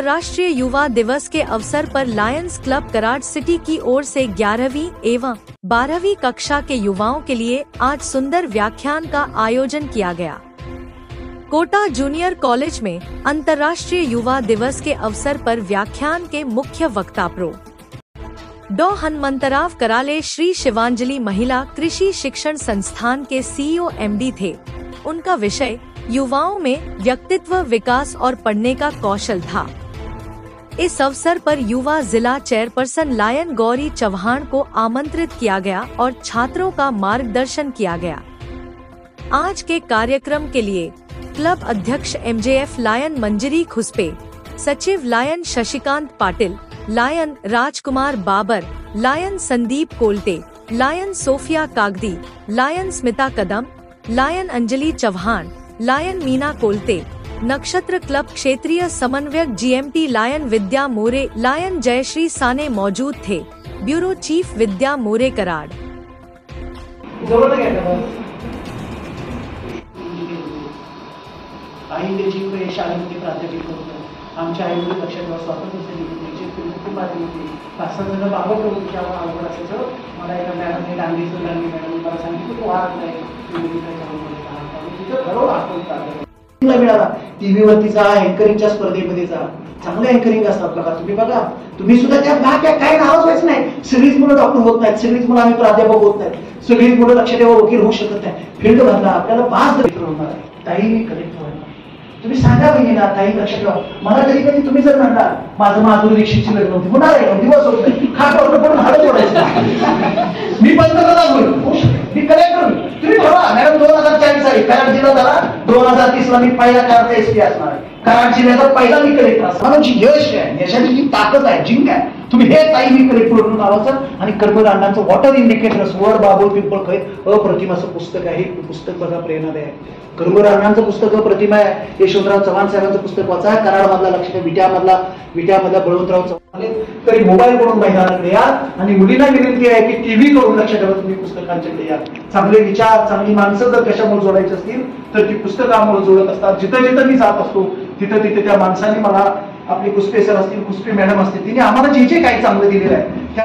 अंतर्राष्ट्रीय युवा दिवस के अवसर पर लायंस क्लब कराड़ सिटी की ओर से 11वीं एवं 12वीं कक्षा के युवाओं के लिए आज सुंदर व्याख्यान का आयोजन किया गया। कोटा जूनियर कॉलेज में अंतर्राष्ट्रीय युवा दिवस के अवसर पर व्याख्यान के मुख्य वक्ता प्रो डॉ हनुमंतराव कराले श्री शिवांजलि महिला कृषि शिक्षण संस्थान के CEO MD थे। उनका विषय युवाओं में व्यक्तित्व विकास और पढ़ने का कौशल था। इस अवसर पर युवा जिला चेयरपर्सन लायन गौरी चौहान को आमंत्रित किया गया और छात्रों का मार्गदर्शन किया गया। आज के कार्यक्रम के लिए क्लब अध्यक्ष MJF लायन मंजरी खुसपे, सचिव lion Shashikant Patil, lion Rajkumar Babar, lion Sandeep Kolte, lion Sofia Kagdi, lion Smita Kadam, lion Anjali Chauhan, lion Meena Kolte, Nakshatra club क्षेत्रीय समन्वयक GMT lion Vidya More, lion Jayashree Sane मौजूद थे। Bureau chief Vidya More Karad. आमच्या आईवडील लक्षात ठेवा, स्वातंत्र्य सैनिकांची खूप आधी होती, 5-6 जण बाबा प्रभूच्या अवघड असायचं. मला एका मॅडमने डांगी मॅडम मला सांगितलं तू वाहत नाही मिळाला. टीव्ही वरती जा, अँकरिंगच्या स्पर्धेमध्ये जा, चांगले अँकरिंग असतात बघा. तुम्ही बघा, तुम्ही सुद्धा त्यात भाग घ्या, काय नावच व्हायचं नाही. सगळीच मुलं डॉक्टर होत नाहीत, सगळीच मुलं आम्ही प्राध्यापक होत नाहीत, सगळीच मुलं लक्ष ठेवा वकील होऊ शकत नाही. फील्ड बदला, आपल्याला 5 मित्र होणार आहे. ताई मी कलेक्टर होणार. तुम्ही सांगा बहिणीला, ताई लक्षात ठेवा. मला कधी कधी तुम्ही जर म्हणता माझं माधुरी दीक्षितची लग्न होती, होणार आहे, दिवस होत नाही, खाट वाटलं पण भाडं जोडायचं. मी पंतप्रधान होईल, मी कलेक्टर होईल. तुम्ही ठरवा. मॅडम 2040 साली कराड जिल्हा झाला, 2030 ला मी पहिला कराडचा SP असणार आहे. कराड जिल्ह्याचा पहिला मी कलेक्टर असणार. म्हणजे यश आहे, यशाची जी ताकद आहे, जिंक आहे. तुम्ही हे ताई मी कलेक्टर म्हणून नावाचं आणि कर्मकांडांचं वॉटर इंडिकेटर्स वर बाबुळ पिंपळ खैर अप्रतिम असं पुस्तक आहे. पुस्तक बघा, प्रेरणादायी आहे. कर्मकांडांचं पुस्तक अप्रतिम आहे. यशवंतराव चव्हाण साहेबांचं पुस्तक वाचा. कराड मधला लक्ष विट्यामधला बळवंतराव चव्हाण. तरी मोबाईल कडून मैदानाकडे या आणि मुलींना विनंती आहे की टीव्ही कडून लक्ष ठेवा. तुम्ही पुस्तकांच्याकडे या. चांगले विचार, चांगली माणसं जर कशामुळे जोडायची असतील तर ती पुस्तकामुळे जोडत असतात. जिथं जिथं मी जात असतो तिथं तिथे त्या माणसांनी मला, आपले कुस्पे सर असतील, कुस्पे मॅडम असतील, तिने आम्हाला जे जे काही चांगलं दिलेलं आहे